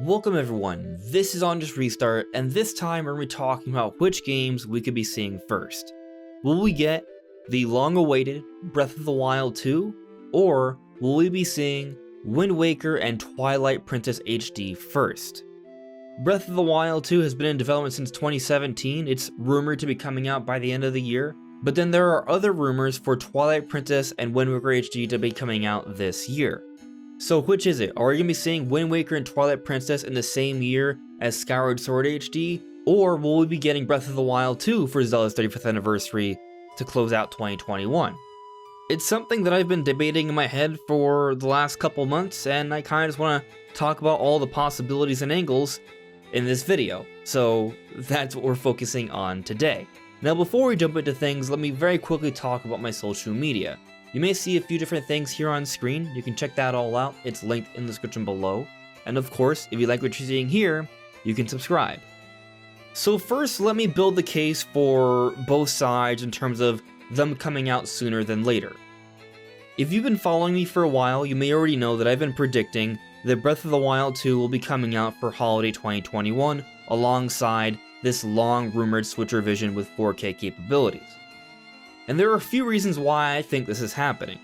Welcome everyone, this is On Just Restart, and this time we're going to be talking about which games we could be seeing first. Will we get the long-awaited Breath of the Wild 2, or will we be seeing Wind Waker and Twilight Princess HD first? Breath of the Wild 2 has been in development since 2017, it's rumored to be coming out by the end of the year, but then there are other rumors for Twilight Princess and Wind Waker HD to be coming out this year. So which is it? Are we going to be seeing Wind Waker and Twilight Princess in the same year as Skyward Sword HD? Or will we be getting Breath of the Wild 2 for Zelda's 35th anniversary to close out 2021? It's something that I've been debating in my head for the last couple months, and I kind of just want to talk about all the possibilities and angles in this video. So that's what we're focusing on today. Now before we jump into things, let me very quickly talk about my social media. You may see a few different things here on screen, you can check that all out, it's linked in the description below. And of course, if you like what you're seeing here, you can subscribe. So first, let me build the case for both sides in terms of them coming out sooner than later. If you've been following me for a while, you may already know that I've been predicting that Breath of the Wild 2 will be coming out for holiday 2021, alongside this long-rumored Switch revision with 4K capabilities. And there are a few reasons why I think this is happening.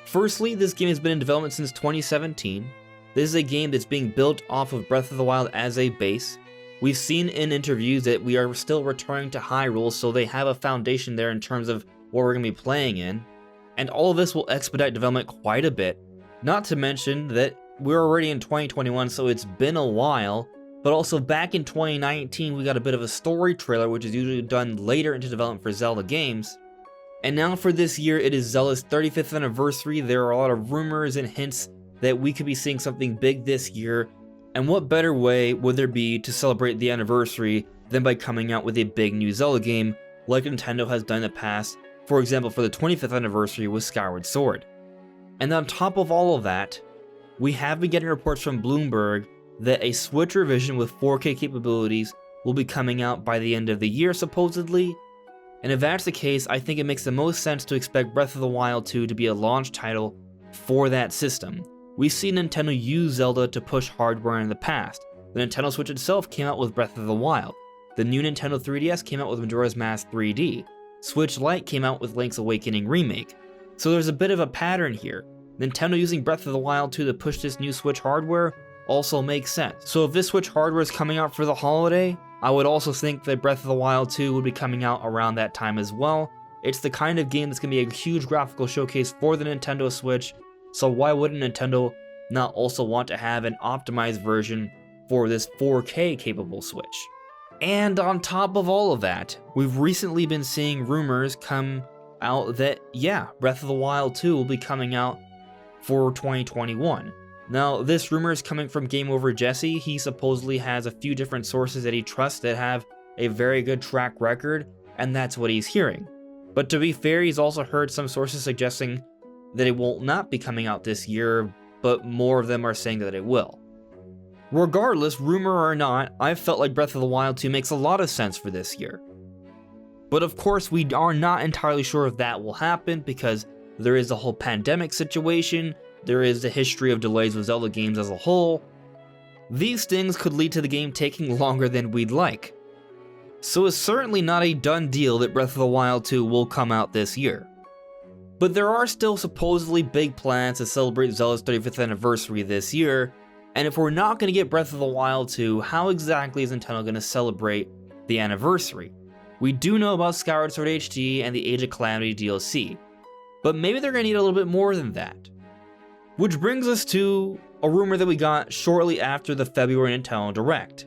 Firstly, this game has been in development since 2017. This is a game that's being built off of Breath of the Wild as a base. We've seen in interviews that we are still returning to Hyrule, so they have a foundation there in terms of what we're going to be playing in. And all of this will expedite development quite a bit. Not to mention that we're already in 2021, so it's been a while. But also back in 2019, we got a bit of a story trailer, which is usually done later into development for Zelda games. And now for this year, it is Zelda's 35th anniversary. There are a lot of rumors and hints that we could be seeing something big this year. And what better way would there be to celebrate the anniversary than by coming out with a big new Zelda game, like Nintendo has done in the past, for example for the 25th anniversary with Skyward Sword. And on top of all of that, we have been getting reports from Bloomberg that a Switch revision with 4K capabilities will be coming out by the end of the year, supposedly. And if that's the case, I think it makes the most sense to expect Breath of the Wild 2 to be a launch title for that system. We've seen Nintendo use Zelda to push hardware in the past. The Nintendo Switch itself came out with Breath of the Wild. The new Nintendo 3DS came out with Majora's Mask 3D. Switch Lite came out with Link's Awakening Remake. So there's a bit of a pattern here. Nintendo using Breath of the Wild 2 to push this new Switch hardware also makes sense. So if this Switch hardware is coming out for the holiday, I would also think that Breath of the Wild 2 would be coming out around that time as well. It's the kind of game that's going to be a huge graphical showcase for the Nintendo Switch, so why wouldn't Nintendo not also want to have an optimized version for this 4K capable Switch? And on top of all of that, we've recently been seeing rumors come out that, yeah, Breath of the Wild 2 will be coming out for 2021. Now, this rumor is coming from Game Over Jesse. He supposedly has a few different sources that he trusts that have a very good track record, and that's what he's hearing. But to be fair, he's also heard some sources suggesting that it will not be coming out this year, but more of them are saying that it will. Regardless, rumor or not, I've felt like Breath of the Wild 2 makes a lot of sense for this year. But of course, we are not entirely sure if that will happen because there is the whole pandemic situation. There is the history of delays with Zelda games as a whole. These things could lead to the game taking longer than we'd like. So it's certainly not a done deal that Breath of the Wild 2 will come out this year. But there are still supposedly big plans to celebrate Zelda's 35th anniversary this year, and if we're not going to get Breath of the Wild 2, how exactly is Nintendo going to celebrate the anniversary? We do know about Skyward Sword HD and the Age of Calamity DLC, but maybe they're going to need a little bit more than that. Which brings us to a rumor that we got shortly after the February Nintendo Direct.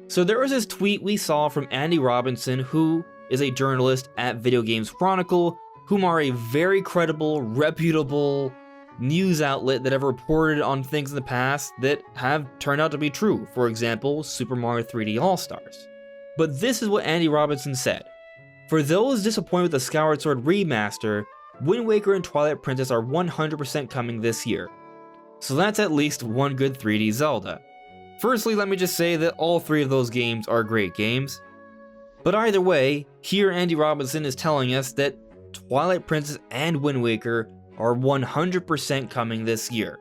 So there was this tweet we saw from Andy Robinson, who is a journalist at Video Games Chronicle, whom are a very credible, reputable news outlet that have reported on things in the past that have turned out to be true. For example, Super Mario 3D All-Stars. But this is what Andy Robinson said. For those disappointed with the Skyward Sword remaster, Wind Waker and Twilight Princess are 100% coming this year. So that's at least one good 3D Zelda. Firstly, let me just say that all three of those games are great games. But either way, here Andy Robinson is telling us that Twilight Princess and Wind Waker are 100% coming this year.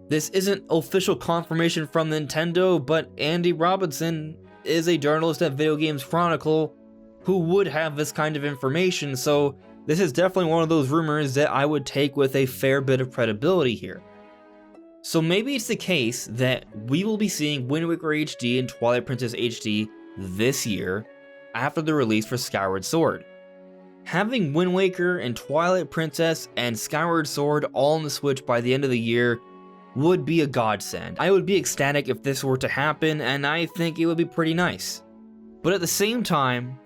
This isn't official confirmation from Nintendo, but Andy Robinson is a journalist at Video Games Chronicle who would have this kind of information, so this is definitely one of those rumors that I would take with a fair bit of credibility here. So maybe it's the case that we will be seeing Wind Waker HD and Twilight Princess HD this year after the release for Skyward Sword. Having Wind Waker and Twilight Princess and Skyward Sword all on the Switch by the end of the year would be a godsend. I would be ecstatic if this were to happen, and I think it would be pretty nice. But at the same time,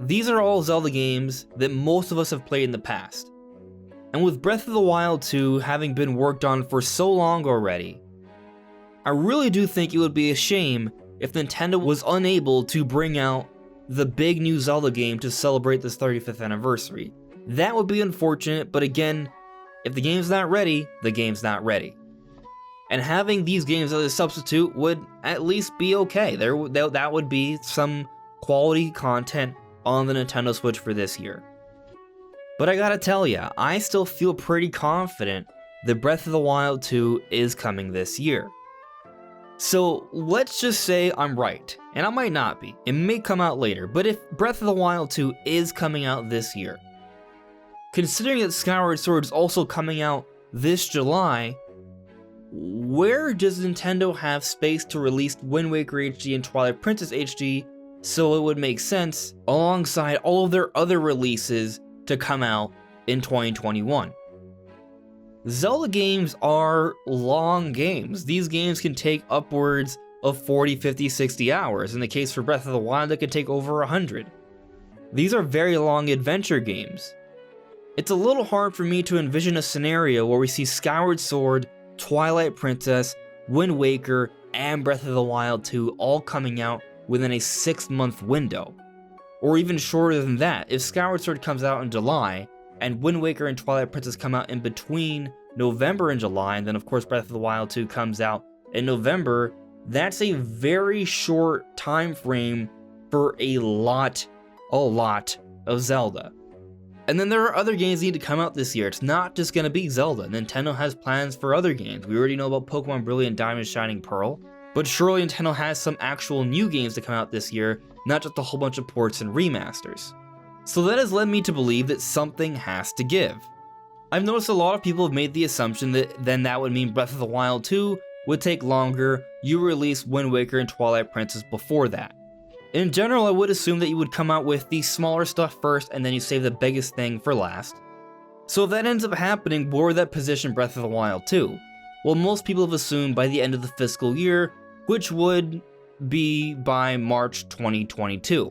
these are all Zelda games that most of us have played in the past. And with Breath of the Wild 2 having been worked on for so long already, I really do think it would be a shame if Nintendo was unable to bring out the big new Zelda game to celebrate this 35th anniversary. That would be unfortunate, but again, if the game's not ready, the game's not ready. And having these games as a substitute would at least be okay. That would be some quality content on the Nintendo Switch for this year. But I gotta tell ya, I still feel pretty confident that Breath of the Wild 2 is coming this year. So let's just say I'm right, and I might not be. It may come out later, but if Breath of the Wild 2 is coming out this year, considering that Skyward Sword is also coming out this July, where does Nintendo have space to release Wind Waker HD and Twilight Princess HD so it would make sense alongside all of their other releases to come out in 2021? Zelda games are long games. These games can take upwards of 40, 50, 60 hours. In the case for Breath of the Wild, it could take over 100. These are very long adventure games. It's a little hard for me to envision a scenario where we see Skyward Sword, Twilight Princess, Wind Waker, and Breath of the Wild 2 all coming out within a 6-month window. Or even shorter than that. If Skyward Sword comes out in July, and Wind Waker and Twilight Princess come out in between November and July, and then of course Breath of the Wild 2 comes out in November, that's a very short time frame for a lot of Zelda. And then there are other games that need to come out this year. It's not just going to be Zelda. Nintendo has plans for other games. We already know about Pokemon Brilliant Diamond Shining Pearl, but surely Nintendo has some actual new games to come out this year, not just a whole bunch of ports and remasters. So that has led me to believe that something has to give. I've noticed a lot of people have made the assumption that then that would mean Breath of the Wild 2 would take longer, you release Wind Waker and Twilight Princess before that. In general, I would assume that you would come out with the smaller stuff first and then you save the biggest thing for last. So if that ends up happening, where would that position Breath of the Wild 2? Well, most people have assumed by the end of the fiscal year, which would be by March 2022.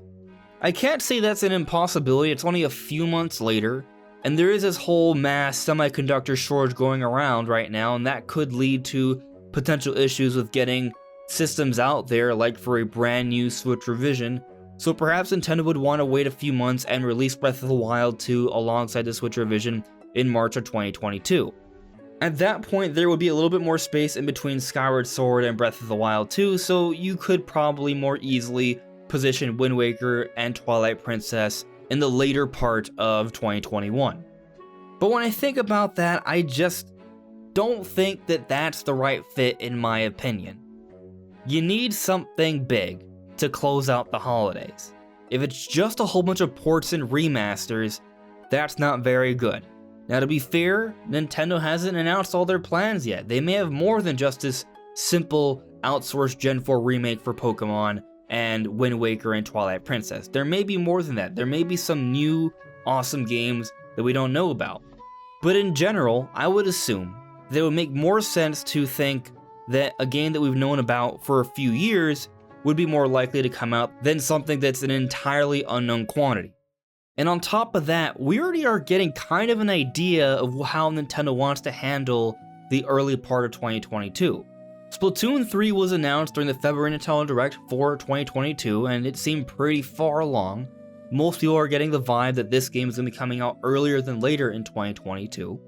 I can't say that's an impossibility, it's only a few months later, and there is this whole mass semiconductor shortage going around right now, and that could lead to potential issues with getting systems out there, like for a brand new Switch revision. So perhaps Nintendo would want to wait a few months and release Breath of the Wild 2 alongside the Switch revision in March of 2022. At that point, there would be a little bit more space in between Skyward Sword and Breath of the Wild 2, so you could probably more easily position Wind Waker and Twilight Princess in the later part of 2021. But when I think about that, I just don't think that that's the right fit in my opinion. You need something big to close out the holidays. If it's just a whole bunch of ports and remasters, that's not very good. Now to be fair, Nintendo hasn't announced all their plans yet. They may have more than just this simple outsourced Gen 4 remake for Pokemon and Wind Waker and Twilight Princess. There may be more than that. There may be some new awesome games that we don't know about. But in general, I would assume that it would make more sense to think that a game that we've known about for a few years would be more likely to come out than something that's an entirely unknown quantity. And on top of that, we already are getting kind of an idea of how Nintendo wants to handle the early part of 2022. Splatoon 3 was announced during the February Nintendo Direct for 2022, and it seemed pretty far along. Most people are getting the vibe that this game is going to be coming out earlier than later in 2022.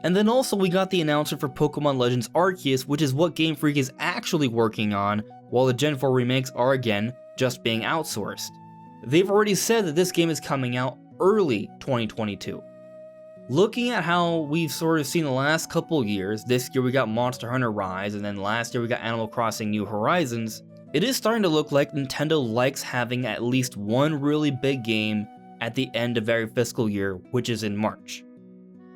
And then also we got the announcement for Pokemon Legends Arceus, which is what Game Freak is actually working on, while the Gen 4 remakes are again just being outsourced. They've already said that this game is coming out early 2022. Looking at how we've sort of seen the last couple years, this year we got Monster Hunter Rise, and then last year we got Animal Crossing New Horizons, it is starting to look like Nintendo likes having at least one really big game at the end of every fiscal year, which is in March.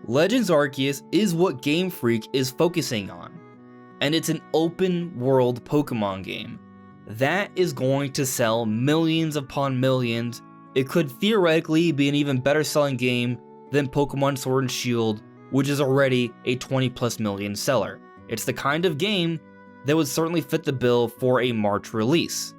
Legends Arceus is what Game Freak is focusing on, and it's an open world Pokemon game. That is going to sell millions upon millions. It could theoretically be an even better selling game than Pokemon Sword and Shield, which is already a 20+ million seller. It's the kind of game that would certainly fit the bill for a March release.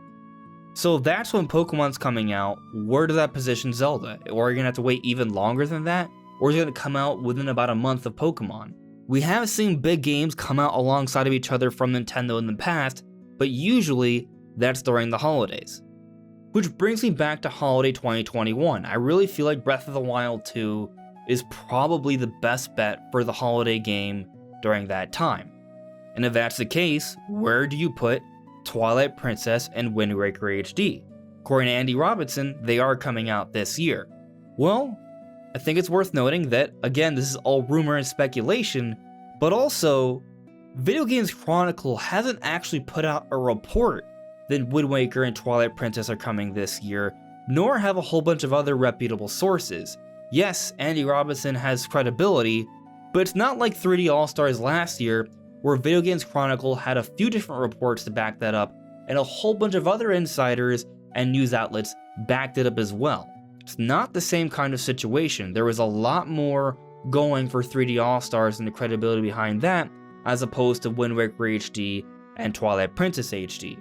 So that's when Pokemon's coming out. Where does that position Zelda? Or are you gonna have to wait even longer than that? Or is it gonna come out within about a month of Pokemon? We have seen big games come out alongside of each other from Nintendo in the past, but usually that's during the holidays. Which brings me back to holiday 2021. I really feel like Breath of the Wild 2 is probably the best bet for the holiday game during that time. And if that's the case, where do you put Twilight Princess and Wind Waker HD? According to Andy Robinson, they are coming out this year. Well, I think it's worth noting that, again, this is all rumor and speculation, but also, Video Games Chronicle hasn't actually put out a report that Wind Waker and Twilight Princess are coming this year, nor have a whole bunch of other reputable sources. Yes, Andy Robinson has credibility, but it's not like 3D All-Stars last year, where Video Games Chronicle had a few different reports to back that up, and a whole bunch of other insiders and news outlets backed it up as well. It's not the same kind of situation. There was a lot more going for 3D All-Stars and the credibility behind that, as opposed to Wind Waker HD and Twilight Princess HD.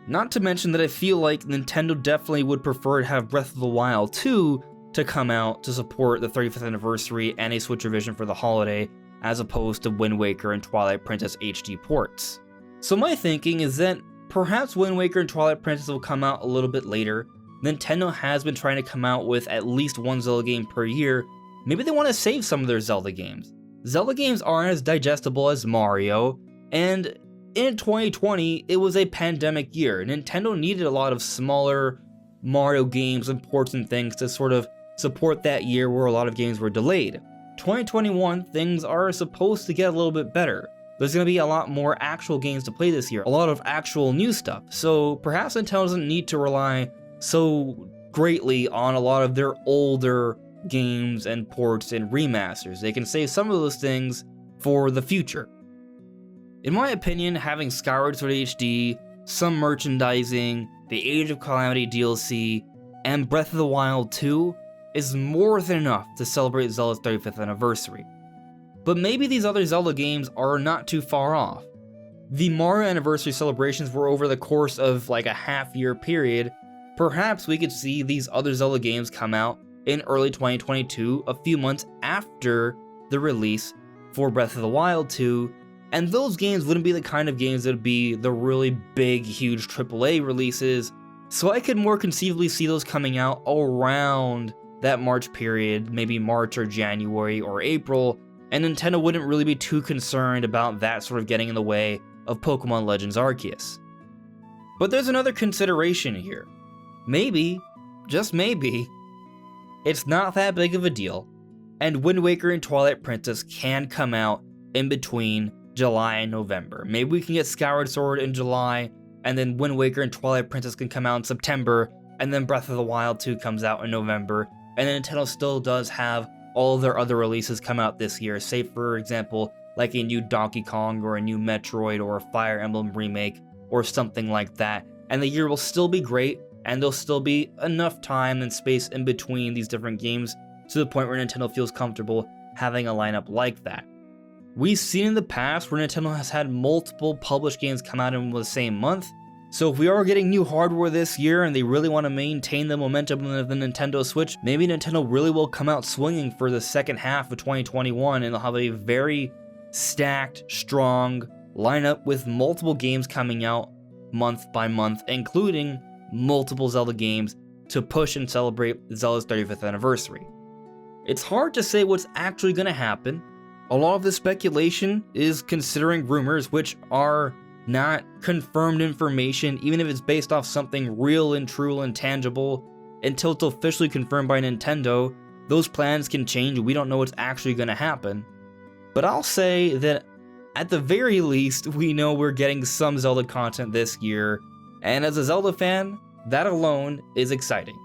Not to mention that I feel like Nintendo definitely would prefer to have Breath of the Wild 2 to come out to support the 35th anniversary and a Switch revision for the holiday, as opposed to Wind Waker and Twilight Princess HD ports. So my thinking is that perhaps Wind Waker and Twilight Princess will come out a little bit later. Nintendo has been trying to come out with at least one Zelda game per year. Maybe they want to save some of their Zelda games. Zelda games aren't as digestible as Mario, and in 2020, it was a pandemic year. Nintendo needed a lot of smaller Mario games and ports and things to sort of support that year where a lot of games were delayed. 2021, things are supposed to get a little bit better. There's going to be a lot more actual games to play this year, a lot of actual new stuff, so perhaps Nintendo doesn't need to rely so greatly on a lot of their older games and ports and remasters. They can save some of those things for the future. In my opinion, having Skyward Sword HD, some merchandising, the Age of Calamity DLC, and Breath of the Wild 2 is more than enough to celebrate Zelda's 35th anniversary. But maybe these other Zelda games are not too far off. The Mario anniversary celebrations were over the course of like a half-year period. Perhaps we could see these other Zelda games come out in early 2022, a few months after the release for Breath of the Wild 2, and those games wouldn't be the kind of games that would be the really big, huge AAA releases, so I could more conceivably see those coming out around that March period, maybe March or January or April, and Nintendo wouldn't really be too concerned about that sort of getting in the way of Pokemon Legends Arceus. But there's another consideration here. Maybe, just maybe, it's not that big of a deal, and Wind Waker and Twilight Princess can come out in between July and November. Maybe we can get Skyward Sword in July, and then Wind Waker and Twilight Princess can come out in September, and then Breath of the Wild 2 comes out in November, and then Nintendo still does have all their other releases come out this year, say for example, like a new Donkey Kong or a new Metroid or a Fire Emblem remake or something like that, and the year will still be great, and there'll still be enough time and space in between these different games to the point where Nintendo feels comfortable having a lineup like that. We've seen in the past where Nintendo has had multiple published games come out in the same month, so if we are getting new hardware this year and they really want to maintain the momentum of the Nintendo Switch, maybe Nintendo really will come out swinging for the second half of 2021 and they'll have a very stacked, strong lineup with multiple games coming out month by month, including multiple Zelda games to push and celebrate Zelda's 35th anniversary. It's hard to say what's actually going to happen. A lot of this speculation is considering rumors, which are not confirmed information, even if it's based off something real and true and tangible. Until it's officially confirmed by Nintendo, Those plans can change, we don't know what's actually going to happen. But I'll say that at the very least, we know we're getting some Zelda content this year, and as a Zelda fan, that alone is exciting.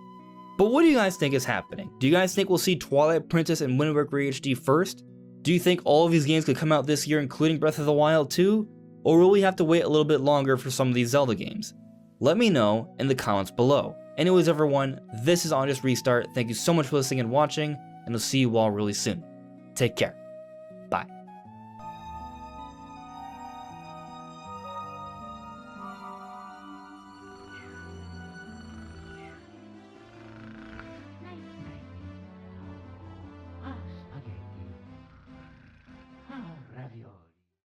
But what do you guys think is happening? Do you guys think we'll see Twilight Princess and Wind Waker HD first? Do you think all of these games could come out this year, including Breath of the Wild 2? Or will we have to wait a little bit longer for some of these Zelda games? Let me know in the comments below. Anyways everyone, this is On Just Restart. Thank you so much for listening and watching, and I'll see you all really soon. Take care.